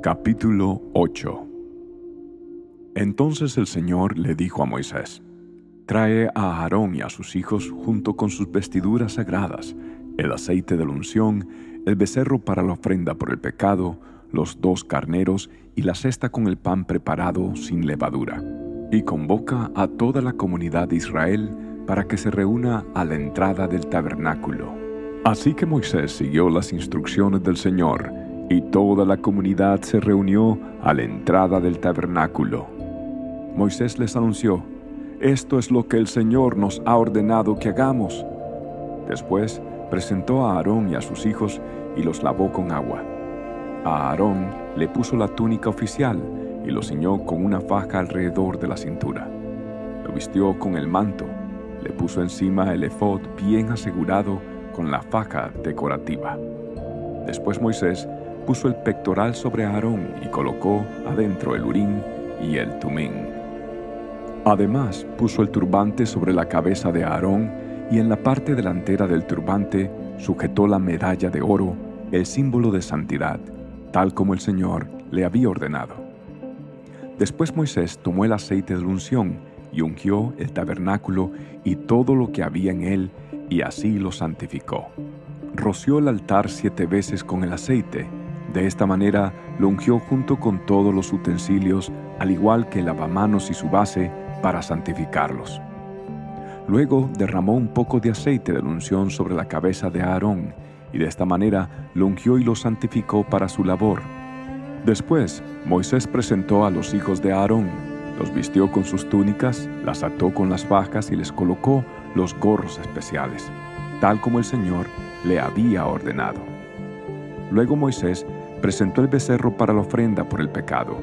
Capítulo 8. Entonces el Señor le dijo a Moisés: Trae a Aarón y a sus hijos junto con sus vestiduras sagradas, el aceite de la unción, el becerro para la ofrenda por el pecado, los 2 carneros y la cesta con el pan preparado sin levadura. Y convoca a toda la comunidad de Israel para que se reúna a la entrada del tabernáculo. Así que Moisés siguió las instrucciones del Señor, y toda la comunidad se reunió a la entrada del tabernáculo. Moisés les anunció: «Esto es lo que el Señor nos ha ordenado que hagamos». Después presentó a Aarón y a sus hijos y los lavó con agua. A Aarón le puso la túnica oficial y lo ciñó con una faja alrededor de la cintura. Lo vistió con el manto, le puso encima el efod bien asegurado con la faja decorativa. Después Moisés puso el pectoral sobre Aarón y colocó adentro el urín y el tumín. Además puso el turbante sobre la cabeza de Aarón y en la parte delantera del turbante sujetó la medalla de oro, el símbolo de santidad, tal como el Señor le había ordenado. Después Moisés tomó el aceite de la unción y ungió el tabernáculo y todo lo que había en él, y así lo santificó. Roció el altar 7 veces con el aceite. De esta manera lo ungió junto con todos los utensilios, al igual que el lavamanos y su base, para santificarlos. Luego derramó un poco de aceite de la unción sobre la cabeza de Aarón, y de esta manera lo ungió y lo santificó para su labor. Después Moisés presentó a los hijos de Aarón, los vistió con sus túnicas, las ató con las fajas y les colocó los gorros especiales, tal como el Señor le había ordenado. Luego Moisés presentó el becerro para la ofrenda por el pecado.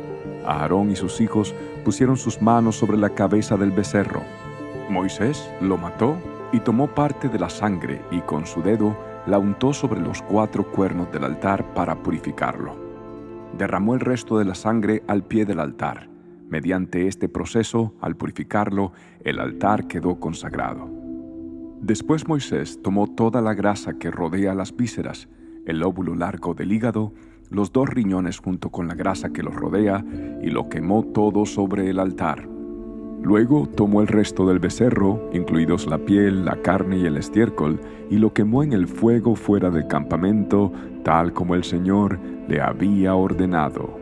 Aarón y sus hijos pusieron sus manos sobre la cabeza del becerro. Moisés lo mató y tomó parte de la sangre y con su dedo la untó sobre los 4 cuernos del altar para purificarlo. Derramó el resto de la sangre al pie del altar. Mediante este proceso, al purificarlo, el altar quedó consagrado. Después Moisés tomó toda la grasa que rodea las vísceras, el lóbulo largo del hígado, los 2 riñones junto con la grasa que los rodea, y lo quemó todo sobre el altar. Luego tomó el resto del becerro, incluidos la piel, la carne y el estiércol, y lo quemó en el fuego fuera del campamento, tal como el Señor le había ordenado.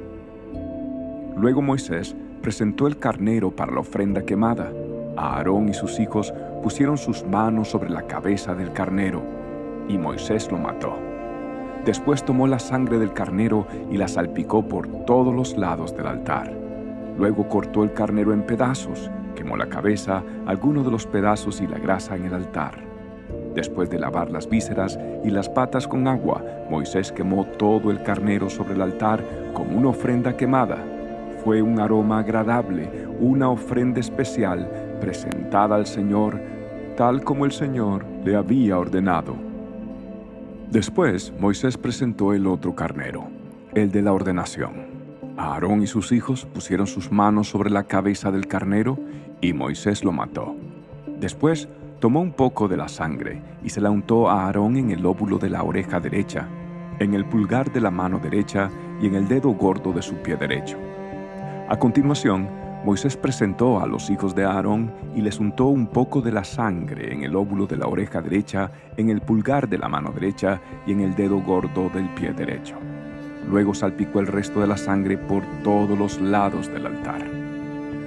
Luego Moisés presentó el carnero para la ofrenda quemada. Aarón y sus hijos pusieron sus manos sobre la cabeza del carnero, y Moisés lo mató. Después tomó la sangre del carnero y la salpicó por todos los lados del altar. Luego cortó el carnero en pedazos, quemó la cabeza, algunos de los pedazos y la grasa en el altar. Después de lavar las vísceras y las patas con agua, Moisés quemó todo el carnero sobre el altar como una ofrenda quemada. Fue un aroma agradable, una ofrenda especial presentada al Señor, tal como el Señor le había ordenado. Después Moisés presentó el otro carnero, el de la ordenación. Aarón y sus hijos pusieron sus manos sobre la cabeza del carnero y Moisés lo mató. Después tomó un poco de la sangre y se la untó a Aarón en el lóbulo de la oreja derecha, en el pulgar de la mano derecha y en el dedo gordo de su pie derecho. A continuación, Moisés presentó a los hijos de Aarón y les untó un poco de la sangre en el lóbulo de la oreja derecha, en el pulgar de la mano derecha y en el dedo gordo del pie derecho. Luego salpicó el resto de la sangre por todos los lados del altar.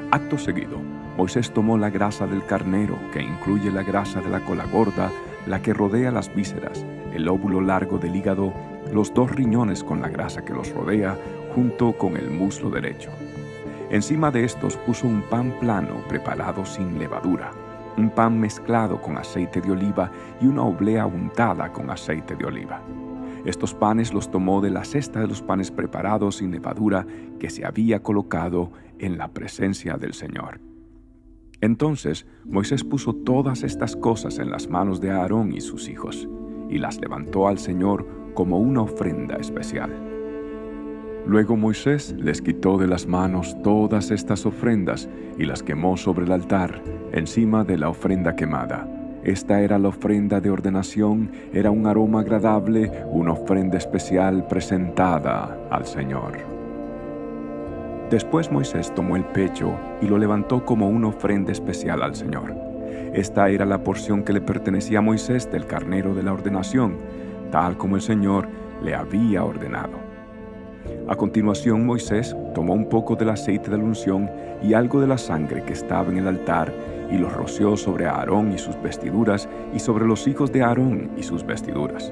Acto seguido, Moisés tomó la grasa del carnero, que incluye la grasa de la cola gorda, la que rodea las vísceras, el lóbulo largo del hígado, los 2 riñones con la grasa que los rodea, junto con el muslo derecho. Encima de estos puso un pan plano preparado sin levadura, un pan mezclado con aceite de oliva y una oblea untada con aceite de oliva. Estos panes los tomó de la cesta de los panes preparados sin levadura que se había colocado en la presencia del Señor. Entonces Moisés puso todas estas cosas en las manos de Aarón y sus hijos, y las levantó al Señor como una ofrenda especial. Luego Moisés les quitó de las manos todas estas ofrendas y las quemó sobre el altar, encima de la ofrenda quemada. Esta era la ofrenda de ordenación, era un aroma agradable, una ofrenda especial presentada al Señor. Después Moisés tomó el pecho y lo levantó como una ofrenda especial al Señor. Esta era la porción que le pertenecía a Moisés del carnero de la ordenación, tal como el Señor le había ordenado. A continuación Moisés tomó un poco del aceite de la unción y algo de la sangre que estaba en el altar y lo roció sobre Aarón y sus vestiduras y sobre los hijos de Aarón y sus vestiduras.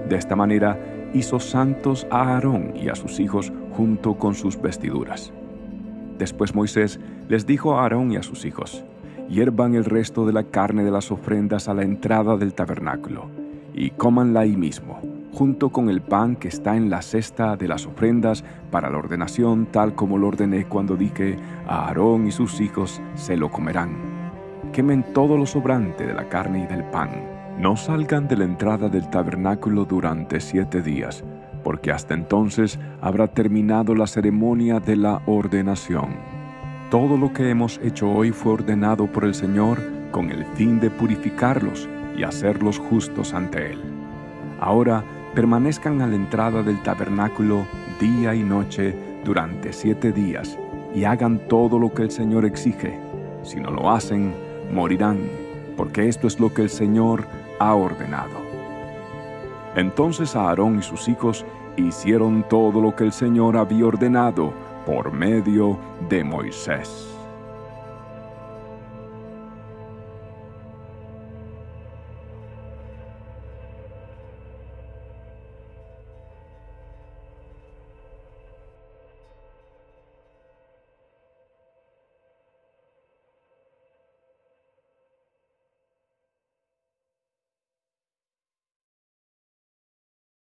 De esta manera hizo santos a Aarón y a sus hijos junto con sus vestiduras. Después Moisés les dijo a Aarón y a sus hijos: hiervan el resto de la carne de las ofrendas a la entrada del tabernáculo, y cómanla ahí mismo, junto con el pan que está en la cesta de las ofrendas para la ordenación, tal como lo ordené cuando dije: a Aarón y sus hijos se lo comerán. Quemen todo lo sobrante de la carne y del pan. No salgan de la entrada del tabernáculo durante 7 días, porque hasta entonces habrá terminado la ceremonia de la ordenación. Todo lo que hemos hecho hoy fue ordenado por el Señor con el fin de purificarlos y hacerlos justos ante Él. Ahora permanezcan a la entrada del tabernáculo día y noche durante 7 días y hagan todo lo que el Señor exige. Si no lo hacen, morirán, porque esto es lo que el Señor ha ordenado. Entonces Aarón y sus hijos hicieron todo lo que el Señor había ordenado por medio de Moisés.